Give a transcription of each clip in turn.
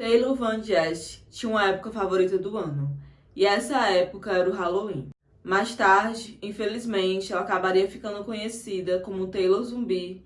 Taylor Van Jest tinha uma época favorita do ano, e essa época era o Halloween. Mais tarde, infelizmente, ela acabaria ficando conhecida como Taylor Zumbi,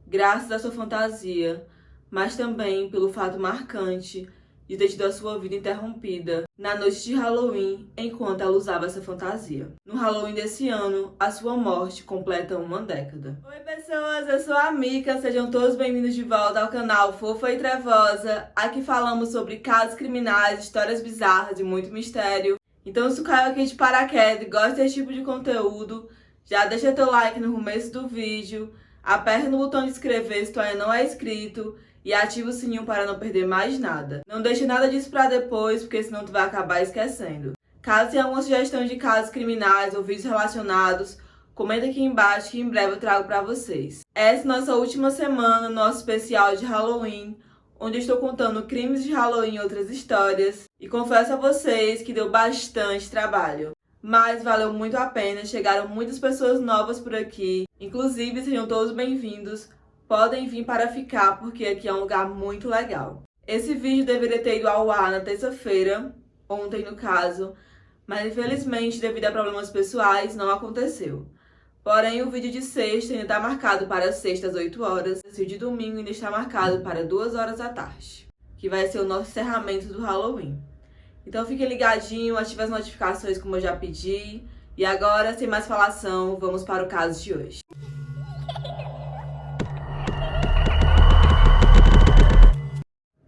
graças à sua fantasia, mas também pelo fato marcante de ter tido a sua vida interrompida na noite de Halloween enquanto ela usava essa fantasia. No Halloween desse ano, a sua morte completa uma década. Oi pessoas, eu sou a Mika, sejam todos bem-vindos de volta ao canal Fofa e Trevosa. Aqui falamos sobre casos criminais, histórias bizarras e muito mistério. Então se tu caiu aqui de paraquedas e gosta desse tipo de conteúdo, já deixa teu like no começo do vídeo, aperta no botão de inscrever se tu ainda não é inscrito e ativa o sininho para não perder mais nada. Não deixe nada disso pra depois, porque senão tu vai acabar esquecendo. Caso tenha alguma sugestão de casos criminais ou vídeos relacionados, comenta aqui embaixo que em breve eu trago pra vocês. Essa é nossa última semana, nosso especial de Halloween, onde eu estou contando crimes de Halloween e outras histórias. E confesso a vocês que deu bastante trabalho, mas valeu muito a pena, chegaram muitas pessoas novas por aqui. Inclusive, sejam todos bem-vindos. Podem vir para ficar, porque aqui é um lugar muito legal. Esse vídeo deveria ter ido ao ar na terça-feira, ontem no caso, mas infelizmente, devido a problemas pessoais, não aconteceu. Porém, o vídeo de sexta ainda está marcado para sexta às 8 horas, e o de domingo ainda está marcado para 2 horas da tarde, que vai ser o nosso encerramento do Halloween. Então fiquem ligadinhos, ative as notificações como eu já pedi. E agora, sem mais falação, vamos para o caso de hoje.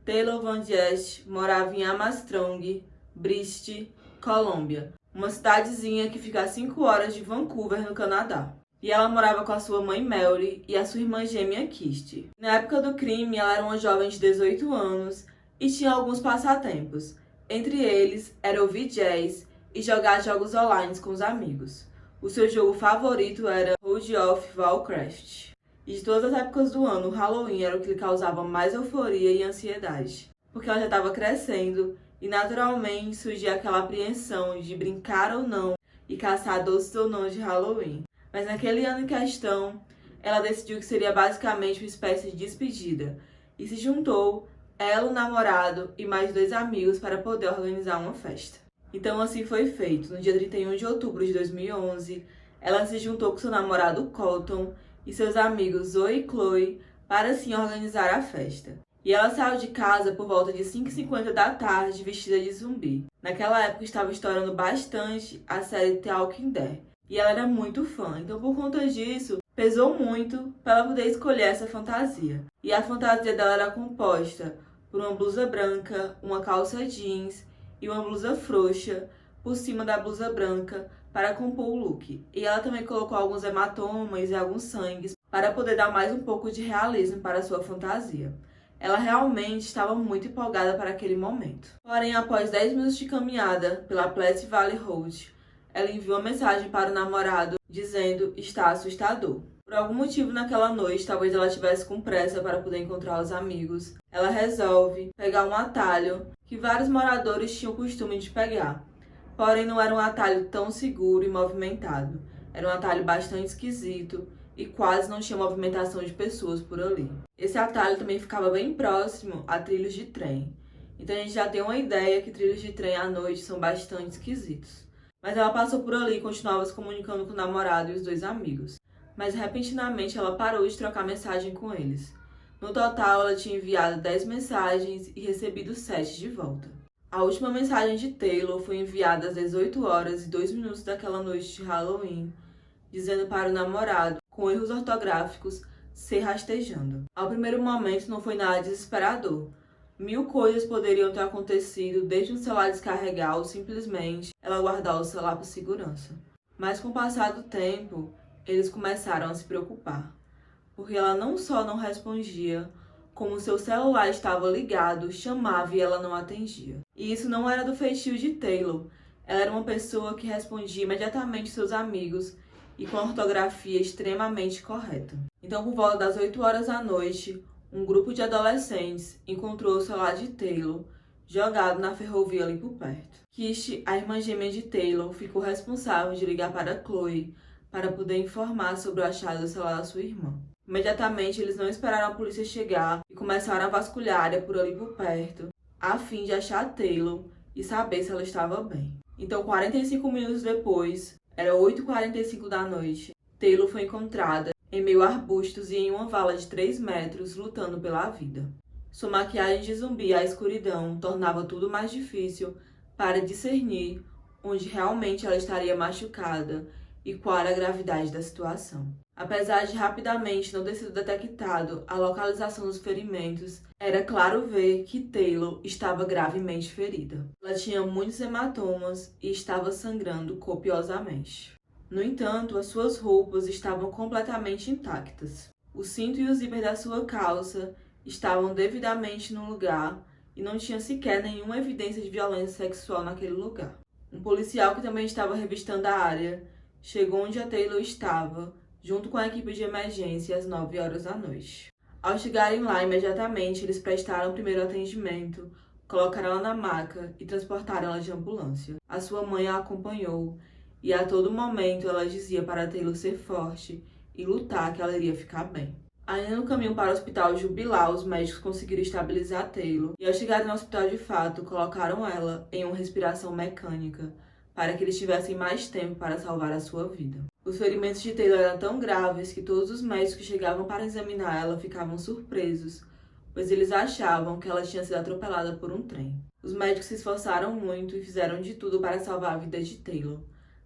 Taylor Van Jest morava em Armstrong, British Colômbia, uma cidadezinha que fica a 5 horas de Vancouver, no Canadá. E ela morava com a sua mãe Mary e a sua irmã gêmea Kirsty. Na época do crime, ela era uma jovem de 18 anos e tinha alguns passatempos. Entre eles, era ouvir jazz e jogar jogos online com os amigos. O seu jogo favorito era World of Warcraft. E de todas as épocas do ano, o Halloween era o que lhe causava mais euforia e ansiedade, porque ela já estava crescendo e naturalmente surgia aquela apreensão de brincar ou não e caçar doces ou não de Halloween. Mas naquele ano em questão, ela decidiu que seria basicamente uma espécie de despedida e se juntou ela, o namorado e mais 2 amigos para poder organizar uma festa. Então assim foi feito. No dia 31 de outubro de 2011, ela se juntou com seu namorado Colton e seus amigos Zoe e Chloe para assim organizar a festa. E ela saiu de casa por volta de 5h50 da tarde vestida de zumbi. Naquela época estava estourando bastante a série The Walking Dead e ela era muito fã, então por conta disso pesou muito para ela poder escolher essa fantasia. E a fantasia dela era composta por uma blusa branca, uma calça jeans e uma blusa frouxa por cima da blusa branca para compor o look. E ela também colocou alguns hematomas e alguns sangues para poder dar mais um pouco de realismo para a sua fantasia. Ela realmente estava muito empolgada para aquele momento. Porém, após 10 minutos de caminhada pela Pleasant Valley Road, ela enviou uma mensagem para o namorado dizendo está assustador. Por algum motivo naquela noite, talvez ela estivesse com pressa para poder encontrar os amigos, ela resolve pegar um atalho que vários moradores tinham o costume de pegar. Porém, não era um atalho tão seguro e movimentado. Era um atalho bastante esquisito e quase não tinha movimentação de pessoas por ali. Esse atalho também ficava bem próximo a trilhos de trem. Então a gente já tem uma ideia que trilhos de trem à noite são bastante esquisitos. Mas ela passou por ali e continuava se comunicando com o namorado e os 2 amigos. Mas repentinamente ela parou de trocar mensagem com eles. No total, ela tinha enviado 10 mensagens e recebido 7 de volta. A última mensagem de Taylor foi enviada às 18 horas e 2 minutos daquela noite de Halloween, dizendo para o namorado, com erros ortográficos, se rastejando. Ao primeiro momento não foi nada desesperador. 1000 coisas poderiam ter acontecido, desde um celular descarregar ou simplesmente ela guardar o celular por segurança. Mas com o passar do tempo, eles começaram a se preocupar, porque ela não só não respondia, como seu celular estava ligado, chamava e ela não atendia. E isso não era do feitio de Taylor. Ela era uma pessoa que respondia imediatamente seus amigos e com a ortografia extremamente correta. Então, por volta das 8 horas da noite, um grupo de adolescentes encontrou o celular de Taylor jogado na ferrovia ali por perto. Kirsty, a irmã gêmea de Taylor, ficou responsável de ligar para Chloe para poder informar sobre o achado do celular da sua irmã. Imediatamente, eles não esperaram a polícia chegar e começaram a vasculhar a área por ali por perto, a fim de achar Taylor e saber se ela estava bem. Então, 45 minutos depois, era 8h45 da noite, Taylor foi encontrada em meio a arbustos e em uma vala de 3 metros, lutando pela vida. Sua maquiagem de zumbi e a escuridão tornava tudo mais difícil para discernir onde realmente ela estaria machucada e qual era a gravidade da situação. Apesar de rapidamente não ter sido detectado a localização dos ferimentos, era claro ver que Taylor estava gravemente ferida. Ela tinha muitos hematomas e estava sangrando copiosamente. No entanto, as suas roupas estavam completamente intactas. O cinto e o zíper da sua calça estavam devidamente no lugar e não tinha sequer nenhuma evidência de violência sexual naquele lugar. Um policial que também estava revistando a área chegou onde a Taylor estava, junto com a equipe de emergência, às 9 horas da noite. Ao chegarem lá, imediatamente eles prestaram o primeiro atendimento, colocaram ela na maca e transportaram ela de ambulância. A sua mãe a acompanhou e a todo momento ela dizia para Taylor ser forte e lutar, que ela iria ficar bem. Ainda no caminho para o hospital Jubilar, os médicos conseguiram estabilizar Taylor e, ao chegarem no hospital de fato, colocaram ela em uma respiração mecânica para que eles tivessem mais tempo para salvar a sua vida. Os ferimentos de Taylor eram tão graves que todos os médicos que chegavam para examinar ela ficavam surpresos, pois eles achavam que ela tinha sido atropelada por um trem. Os médicos se esforçaram muito e fizeram de tudo para salvar a vida de Taylor,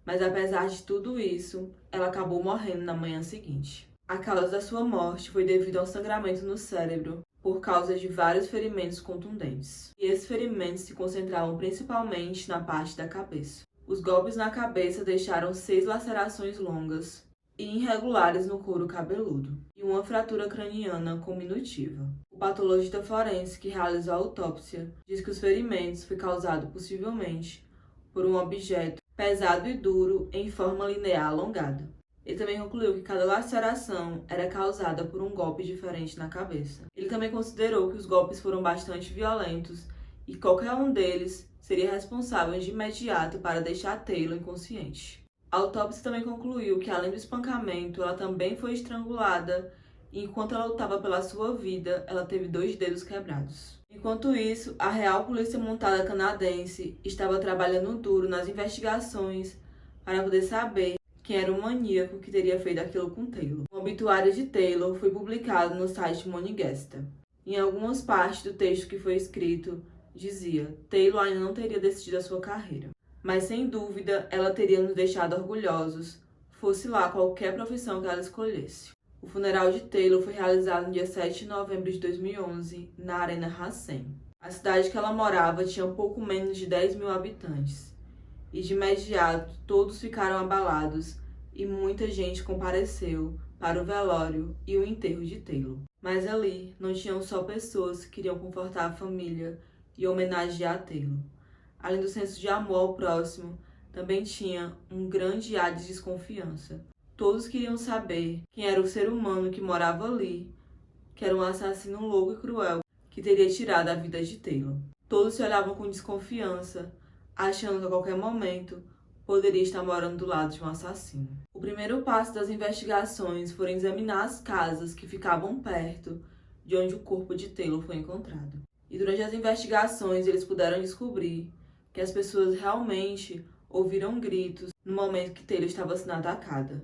mas apesar de tudo isso, ela acabou morrendo na manhã seguinte. A causa da sua morte foi devido ao sangramento no cérebro por causa de vários ferimentos contundentes. E esses ferimentos se concentravam principalmente na parte da cabeça. Os golpes na cabeça deixaram 6 lacerações longas e irregulares no couro cabeludo e uma fratura craniana cominutiva. O patologista forense que realizou a autópsia diz que os ferimentos foi causado possivelmente por um objeto pesado e duro em forma linear alongada. Ele também concluiu que cada laceração era causada por um golpe diferente na cabeça. Ele também considerou que os golpes foram bastante violentos e qualquer um deles seria responsável de imediato para deixar Taylor inconsciente. A autópsia também concluiu que, além do espancamento, ela também foi estrangulada e, enquanto ela lutava pela sua vida, ela teve 2 dedos quebrados. Enquanto isso, a Real Polícia Montada Canadense estava trabalhando duro nas investigações para poder saber quem era o maníaco que teria feito aquilo com Taylor. O obituário de Taylor foi publicado no site Monigesta. Em algumas partes do texto que foi escrito, dizia: Taylor ainda não teria decidido a sua carreira, mas sem dúvida ela teria nos deixado orgulhosos, fosse lá qualquer profissão que ela escolhesse. O funeral de Taylor foi realizado no dia 7 de novembro de 2011, na Arena Racine. A cidade que ela morava tinha um pouco menos de 10.000 habitantes, e de imediato todos ficaram abalados e muita gente compareceu para o velório e o enterro de Taylor. Mas ali não tinham só pessoas que queriam confortar a família e homenagear a Taylor. Além do senso de amor ao próximo, também tinha um grande ar de desconfiança. Todos queriam saber quem era o ser humano que morava ali, que era um assassino louco e cruel que teria tirado a vida de Taylor. Todos se olhavam com desconfiança, achando que a qualquer momento poderia estar morando do lado de um assassino. O primeiro passo das investigações foi examinar as casas que ficavam perto de onde o corpo de Taylor foi encontrado. E durante as investigações eles puderam descobrir que as pessoas realmente ouviram gritos no momento que Taylor estava sendo atacada.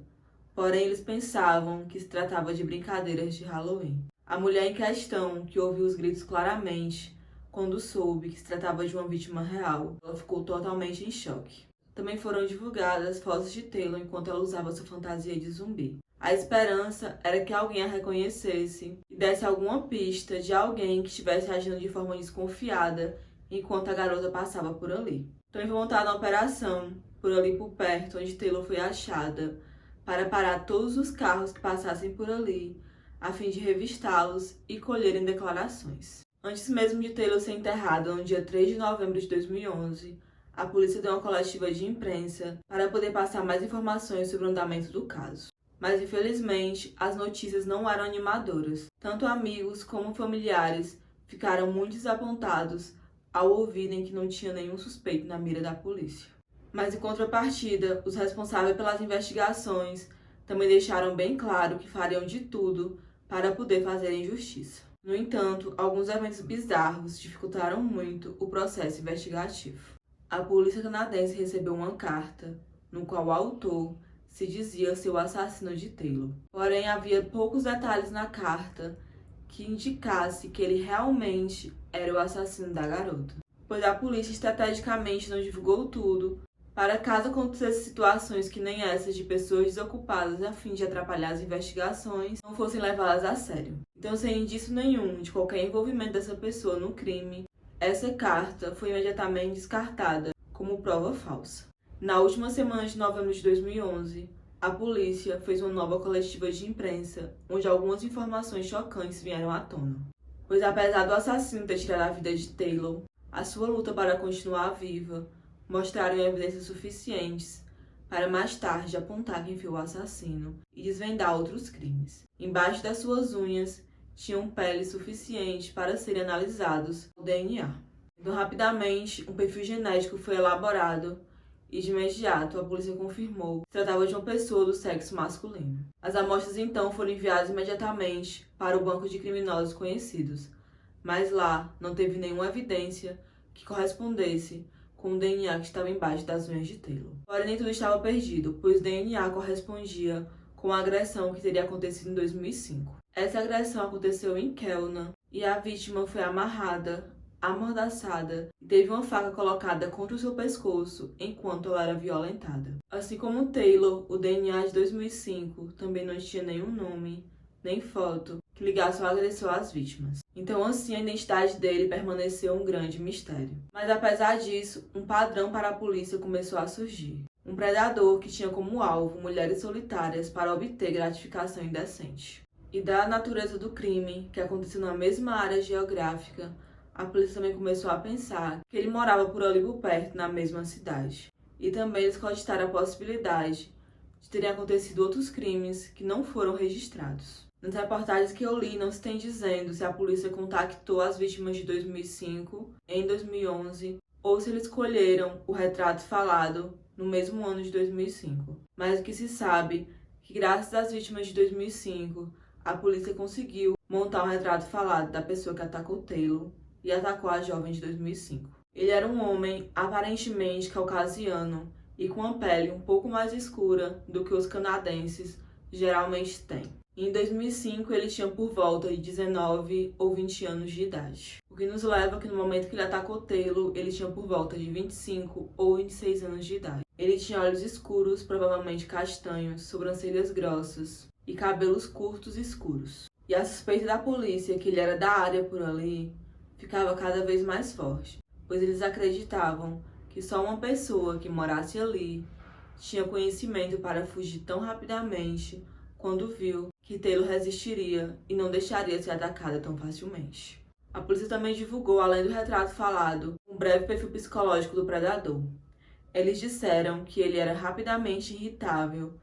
Porém, eles pensavam que se tratava de brincadeiras de Halloween. A mulher em questão, que ouviu os gritos claramente, quando soube que se tratava de uma vítima real, ela ficou totalmente em choque. Também foram divulgadas fotos de Taylor enquanto ela usava sua fantasia de zumbi. A esperança era que alguém a reconhecesse e desse alguma pista de alguém que estivesse agindo de forma desconfiada enquanto a garota passava por ali. Também foi montada uma operação por ali por perto, onde Taylor foi achada, para parar todos os carros que passassem por ali, a fim de revistá-los e colherem declarações. Antes mesmo de Taylor ser enterrada, no dia 3 de novembro de 2011, a polícia deu uma coletiva de imprensa para poder passar mais informações sobre o andamento do caso. Mas, infelizmente, as notícias não eram animadoras. Tanto amigos como familiares ficaram muito desapontados ao ouvirem que não tinha nenhum suspeito na mira da polícia. Mas, em contrapartida, os responsáveis pelas investigações também deixaram bem claro que fariam de tudo para poder fazerem justiça. No entanto, alguns eventos bizarros dificultaram muito o processo investigativo. A polícia canadense recebeu uma carta no qual o autor se dizia ser o assassino de Taylor. Porém, havia poucos detalhes na carta que indicasse que ele realmente era o assassino da garota, pois a polícia estrategicamente não divulgou tudo para caso acontecessem situações que nem essas de pessoas desocupadas a fim de atrapalhar as investigações não fossem levadas a sério. Então, sem indício nenhum de qualquer envolvimento dessa pessoa no crime, essa carta foi imediatamente descartada como prova falsa. Na última semana de novembro de 2011, a polícia fez uma nova coletiva de imprensa, onde algumas informações chocantes vieram à tona. Pois apesar do assassino ter tirado a vida de Taylor, a sua luta para continuar viva mostraram evidências suficientes para mais tarde apontar quem foi o assassino e desvendar outros crimes. Embaixo das suas unhas tinham pele suficiente para serem analisados o DNA. Então, rapidamente, um perfil genético foi elaborado e, de imediato, a polícia confirmou que se tratava de uma pessoa do sexo masculino. As amostras, então, foram enviadas imediatamente para o banco de criminosos conhecidos, mas lá não teve nenhuma evidência que correspondesse com o DNA que estava embaixo das unhas de Taylor. Porém, nem tudo estava perdido, pois o DNA correspondia com a agressão que teria acontecido em 2005. Essa agressão aconteceu em Kelowna e a vítima foi amarrada, amordaçada e teve uma faca colocada contra o seu pescoço enquanto ela era violentada. Assim como Taylor, o DNA de 2005 também não tinha nenhum nome, nem foto que ligasse o agressor às vítimas. Então, assim, a identidade dele permaneceu um grande mistério. Mas apesar disso, um padrão para a polícia começou a surgir. Um predador que tinha como alvo mulheres solitárias para obter gratificação indecente. E da natureza do crime, que aconteceu na mesma área geográfica, a polícia também começou a pensar que ele morava por ali por perto, na mesma cidade. E também eles cogitaram a possibilidade de terem acontecido outros crimes que não foram registrados. Nas reportagens que eu li, não se tem dizendo se a polícia contactou as vítimas de 2005, em 2011, ou se eles escolheram o retrato falado no mesmo ano de 2005. Mas o que se sabe é que, graças às vítimas de 2005, a polícia conseguiu montar um retrato falado da pessoa que atacou Taylor e atacou a jovem de 2005. Ele era um homem aparentemente caucasiano e com uma pele um pouco mais escura do que os canadenses geralmente têm. Em 2005, ele tinha por volta de 19 ou 20 anos de idade. O que nos leva a que no momento que ele atacou Taylor, ele tinha por volta de 25 ou 26 anos de idade. Ele tinha olhos escuros, provavelmente castanhos, sobrancelhas grossas e cabelos curtos e escuros. E a suspeita da polícia que ele era da área por ali ficava cada vez mais forte, pois eles acreditavam que só uma pessoa que morasse ali tinha conhecimento para fugir tão rapidamente quando viu que Taylor resistiria e não deixaria ser atacada tão facilmente. A polícia também divulgou, além do retrato falado, um breve perfil psicológico do predador. Eles disseram que ele era rapidamente irritável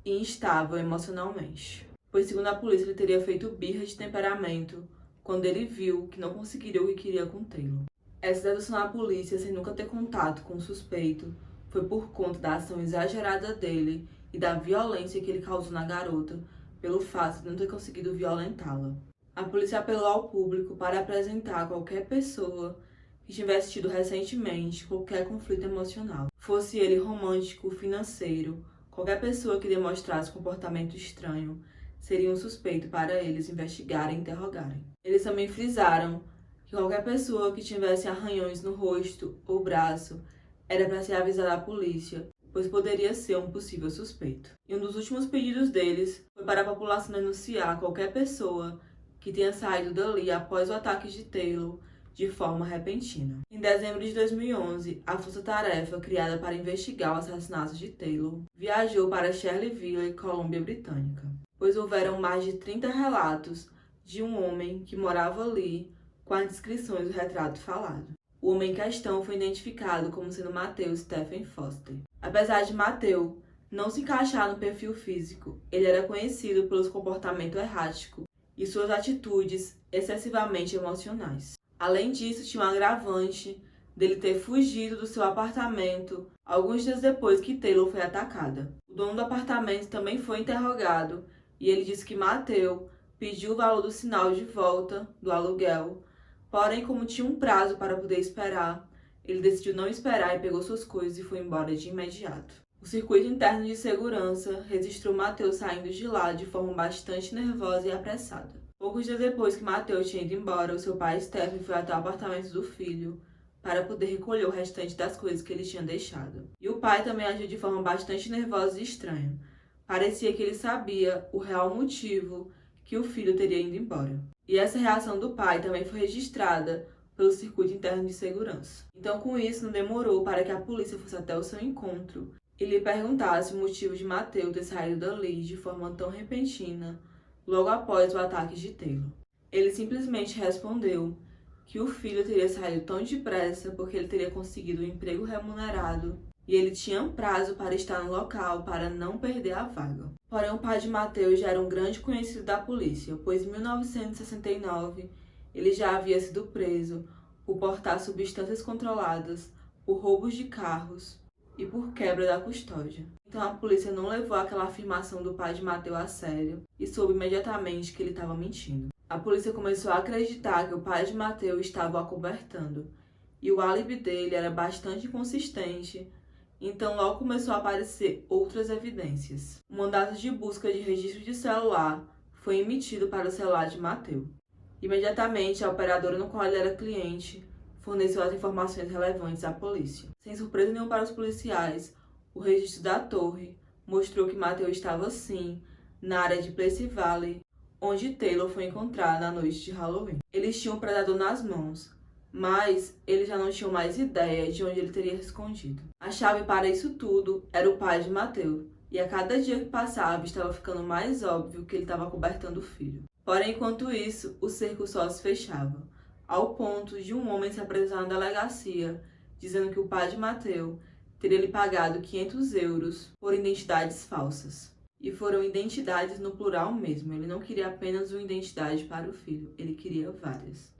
e instável emocionalmente, pois, segundo a polícia, ele teria feito birra de temperamento quando ele viu que não conseguiria o que queria com Taylor. Essa dedução da polícia, sem nunca ter contato com o suspeito, foi por conta da ação exagerada dele e da violência que ele causou na garota, pelo fato de não ter conseguido violentá-la. A polícia apelou ao público para apresentar qualquer pessoa que tivesse tido recentemente qualquer conflito emocional, fosse ele romântico, financeiro, qualquer pessoa que demonstrasse comportamento estranho, seria um suspeito para eles investigarem e interrogarem. Eles também frisaram que qualquer pessoa que tivesse arranhões no rosto ou braço era para ser avisada à polícia, pois poderia ser um possível suspeito. E um dos últimos pedidos deles foi para a população denunciar qualquer pessoa que tenha saído dali após o ataque de Taylor de forma repentina. Em dezembro de 2011, a Força-Tarefa, criada para investigar o assassinato de Taylor, viajou para Shirleyville, Colômbia Britânica, pois houveram mais de 30 relatos de um homem que morava ali com as descrições do retrato falado. O homem em questão foi identificado como sendo Matthew Stephen Foster. Apesar de Matthew não se encaixar no perfil físico, ele era conhecido pelo seu comportamento errático e suas atitudes excessivamente emocionais. Além disso, tinha um agravante dele ter fugido do seu apartamento alguns dias depois que Taylor foi atacada. O dono do apartamento também foi interrogado e ele disse que Matthew pediu o valor do sinal de volta do aluguel, porém, como tinha um prazo para poder esperar, ele decidiu não esperar e pegou suas coisas e foi embora de imediato. O circuito interno de segurança registrou Mateus saindo de lá de forma bastante nervosa e apressada. Poucos dias depois que Mateus tinha ido embora, o seu pai Stephen foi até o apartamento do filho para poder recolher o restante das coisas que ele tinha deixado. E o pai também agiu de forma bastante nervosa e estranha. Parecia que ele sabia o real motivo que o filho teria ido embora. E essa reação do pai também foi registrada pelo circuito interno de segurança. Então, com isso, não demorou para que a polícia fosse até o seu encontro e lhe perguntasse o motivo de Mateus ter saído dali de forma tão repentina, logo após o ataque de Taylor. Ele simplesmente respondeu que o filho teria saído tão depressa porque ele teria conseguido um emprego remunerado e ele tinha um prazo para estar no local para não perder a vaga. Porém, o pai de Mateus já era um grande conhecido da polícia, pois em 1969 ele já havia sido preso por portar substâncias controladas, por roubos de carros e por quebra da custódia. Então a polícia não levou aquela afirmação do pai de Mateus a sério e soube imediatamente que ele estava mentindo. A polícia começou a acreditar que o pai de Mateus estava o acobertando e o álibi dele era bastante inconsistente, então logo começou a aparecer outras evidências. Um mandato de busca de registro de celular foi emitido para o celular de Mateus. Imediatamente, a operadora no qual ele era cliente forneceu as informações relevantes à polícia. Sem surpresa nenhuma para os policiais, o registro da torre mostrou que Mateus estava sim na área de Place Valley, onde Taylor foi encontrado na noite de Halloween. Eles tinham um predador nas mãos, mas eles já não tinham mais ideia de onde ele teria escondido. A chave para isso tudo era o pai de Mateus, e a cada dia que passava estava ficando mais óbvio que ele estava cobertando o filho. Porém, enquanto isso, o cerco só se fechava, ao ponto de um homem se apresentar na delegacia, dizendo que o pai de Mateus teria lhe pagado 500 euros por identidades falsas. E foram identidades no plural mesmo, ele não queria apenas uma identidade para o filho, ele queria várias.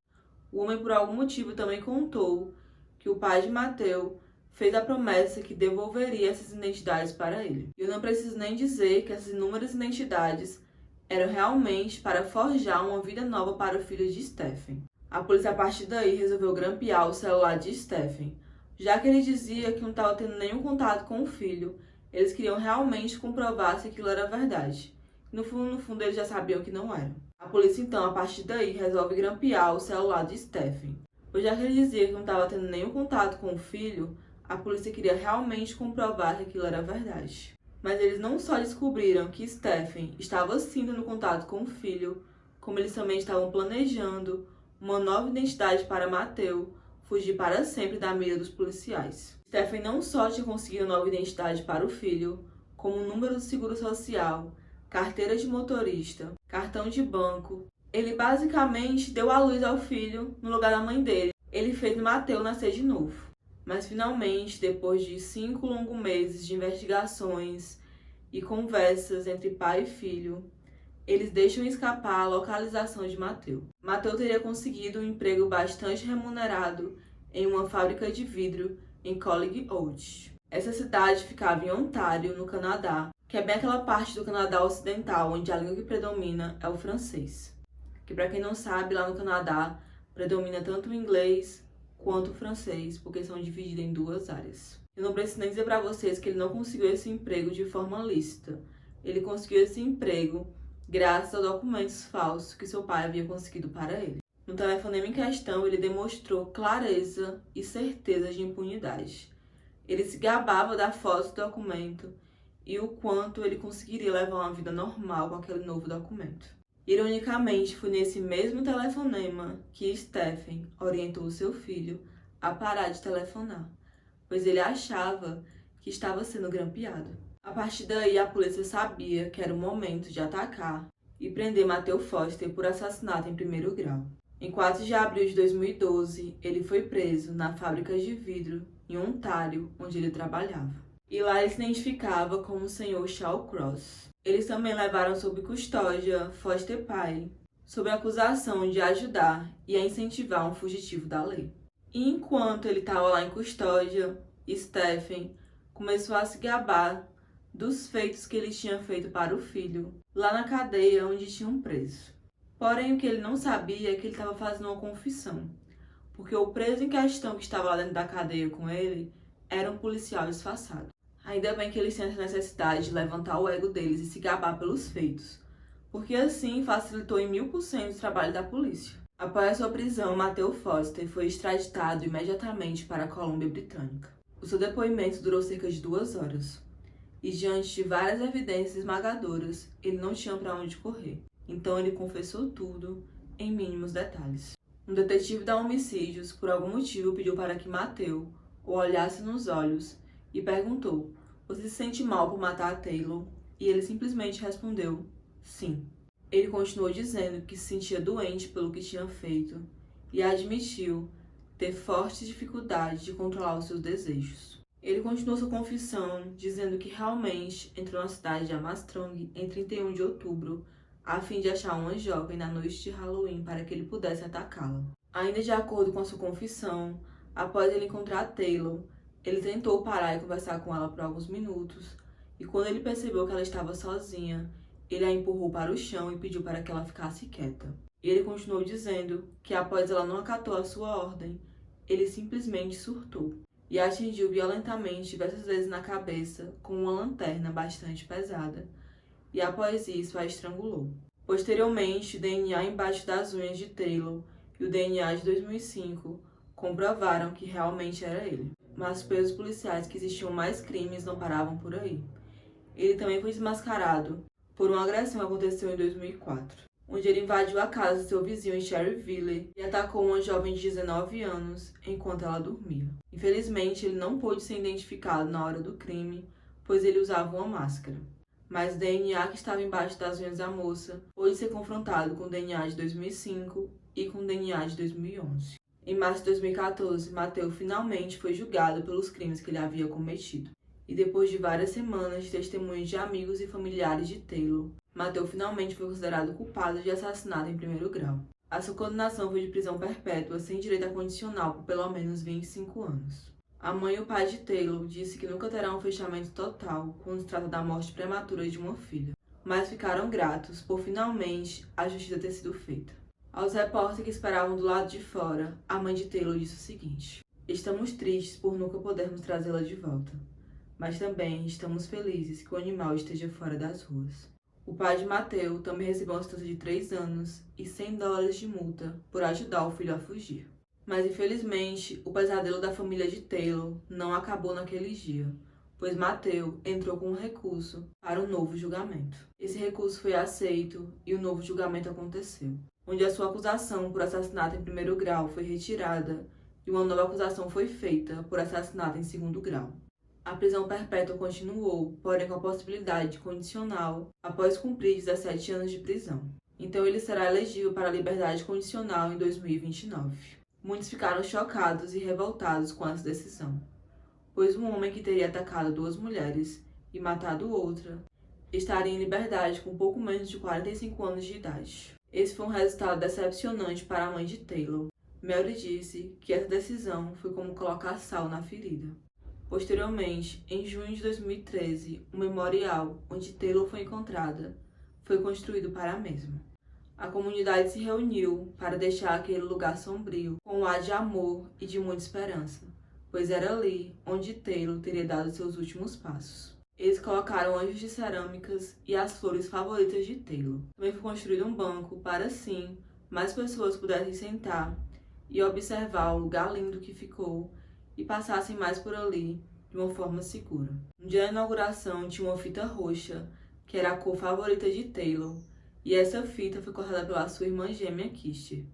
O homem, por algum motivo, também contou que o pai de Mateus fez a promessa que devolveria essas identidades para ele. Eu não preciso nem dizer que essas inúmeras identidades eram realmente para forjar uma vida nova para o filho de Stephen. A polícia, a partir daí, resolveu grampear o celular de Stephen. Já que ele dizia que não estava tendo nenhum contato com o filho, eles queriam realmente comprovar se aquilo era verdade. No fundo, eles já sabiam que não era. A polícia, então, a partir daí, resolve grampear o celular de Stephen. Pois já que ele dizia que não estava tendo nenhum contato com o filho, a polícia queria realmente comprovar que aquilo era verdade. Mas eles não só descobriram que Stephen estava sim tendo contato com o filho, como eles também estavam planejando uma nova identidade para Mateus fugir para sempre da mira dos policiais. Stephen não só tinha conseguido nova identidade para o filho, como um número de seguro social, carteira de motorista, cartão de banco. Ele basicamente deu à luz ao filho no lugar da mãe dele. Ele fez Mateus nascer de novo. Mas finalmente, depois de 5 longos meses de investigações e conversas entre pai e filho, eles deixam escapar a localização de Mateus. Mateus teria conseguido um emprego bastante remunerado em uma fábrica de vidro em Collingwood. Essa cidade ficava em Ontário, no Canadá, que é bem aquela parte do Canadá ocidental onde a língua que predomina é o francês. Que, para quem não sabe, lá no Canadá predomina tanto o inglês quanto o francês, porque são divididos em 2 áreas. Eu não preciso nem dizer para vocês que ele não conseguiu esse emprego de forma lícita. Ele conseguiu esse emprego graças a documentos falsos que seu pai havia conseguido para ele. No telefonema em questão, ele demonstrou clareza e certeza de impunidade. Ele se gabava da foto do documento e o quanto ele conseguiria levar uma vida normal com aquele novo documento. Ironicamente, foi nesse mesmo telefonema que Stephen orientou seu filho a parar de telefonar, pois ele achava que estava sendo grampeado. A partir daí, a polícia sabia que era o momento de atacar e prender Mateus Foster por assassinato em 1º grau. Em 4 de abril de 2012, ele foi preso na fábrica de vidro em Ontário, onde ele trabalhava. E lá ele se identificava como o Sr. Shawcross. Eles também levaram sob custódia Foster pai, sob a acusação de ajudar e a incentivar um fugitivo da lei. E enquanto ele estava lá em custódia, Stephen começou a se gabar dos feitos que ele tinha feito para o filho, lá na cadeia onde tinham preso. Porém, o que ele não sabia é que ele estava fazendo uma confissão, porque o preso em questão que estava lá dentro da cadeia com ele era um policial disfarçado. Ainda bem que eles têm essa necessidade de levantar o ego deles e se gabar pelos feitos, porque assim facilitou em 1000% o trabalho da polícia. Após a sua prisão, Matthew Foster foi extraditado imediatamente para a Colômbia Britânica. O seu depoimento durou cerca de 2 horas, e diante de várias evidências esmagadoras, ele não tinha para onde correr. Então ele confessou tudo, em mínimos detalhes. Um detetive da homicídios, por algum motivo, pediu para que Matthew o olhasse nos olhos e perguntou: "Você se sente mal por matar a Taylor?" E ele simplesmente respondeu: "Sim." Ele continuou dizendo que se sentia doente pelo que tinha feito e admitiu ter fortes dificuldades de controlar os seus desejos. Ele continuou sua confissão dizendo que realmente entrou na cidade de Armstrong em 31 de outubro a fim de achar uma jovem na noite de Halloween para que ele pudesse atacá-la. Ainda de acordo com a sua confissão, após ele encontrar Taylor, ele tentou parar e conversar com ela por alguns minutos, e quando ele percebeu que ela estava sozinha, ele a empurrou para o chão e pediu para que ela ficasse quieta. Ele continuou dizendo que após ela não acatou a sua ordem, ele simplesmente surtou e a atingiu violentamente diversas vezes na cabeça com uma lanterna bastante pesada, e após isso a estrangulou. Posteriormente, o DNA embaixo das unhas de Taylor e o DNA de 2005 comprovaram que realmente era ele. Mas pelos policiais que existiam mais crimes não paravam por aí. Ele também foi desmascarado por uma agressão que aconteceu em 2004, onde ele invadiu a casa de seu vizinho em Cherryville e atacou uma jovem de 19 anos enquanto ela dormia. Infelizmente, ele não pôde ser identificado na hora do crime, pois ele usava uma máscara. Mas o DNA que estava embaixo das unhas da moça pôde ser confrontado com o DNA de 2005 e com o DNA de 2011. Em março de 2014, Matthew finalmente foi julgado pelos crimes que ele havia cometido. E depois de várias semanas de testemunhos de amigos e familiares de Taylor, Matthew finalmente foi considerado culpado de assassinato em 1º grau. A sua condenação foi de prisão perpétua sem direito a condicional por pelo menos 25 anos. A mãe e o pai de Taylor disse que nunca terá um fechamento total quando se trata da morte prematura de uma filha, mas ficaram gratos por finalmente a justiça ter sido feita. Aos repórteres que esperavam do lado de fora, a mãe de Taylor disse o seguinte: "Estamos tristes por nunca podermos trazê-la de volta, mas também estamos felizes que o animal esteja fora das ruas." O pai de Matthew também recebeu uma sentença de 3 anos e $100 de multa por ajudar o filho a fugir. Mas infelizmente, o pesadelo da família de Taylor não acabou naquele dia, pois Matthew entrou com um recurso para um novo julgamento. Esse recurso foi aceito e o novo julgamento aconteceu, onde a sua acusação por assassinato em 1º grau foi retirada e uma nova acusação foi feita por assassinato em 2º grau. A prisão perpétua continuou, porém com a possibilidade de condicional após cumprir 17 anos de prisão. Então ele será elegível para a liberdade condicional em 2029. Muitos ficaram chocados e revoltados com essa decisão, pois um homem que teria atacado 2 mulheres e matado outra estaria em liberdade com pouco menos de 45 anos de idade. Esse foi um resultado decepcionante para a mãe de Taylor. Mary disse que essa decisão foi como colocar sal na ferida. Posteriormente, em junho de 2013, um memorial onde Taylor foi encontrada foi construído para a mesma. A comunidade se reuniu para deixar aquele lugar sombrio com um ar de amor e de muita esperança, pois era ali onde Taylor teria dado seus últimos passos. Eles colocaram anjos de cerâmicas e as flores favoritas de Taylor. Também foi construído um banco para assim mais pessoas pudessem sentar e observar o lugar lindo que ficou e passassem mais por ali de uma forma segura. No dia da inauguração tinha uma fita roxa, que era a cor favorita de Taylor, e essa fita foi cortada pela sua irmã gêmea Kirsty.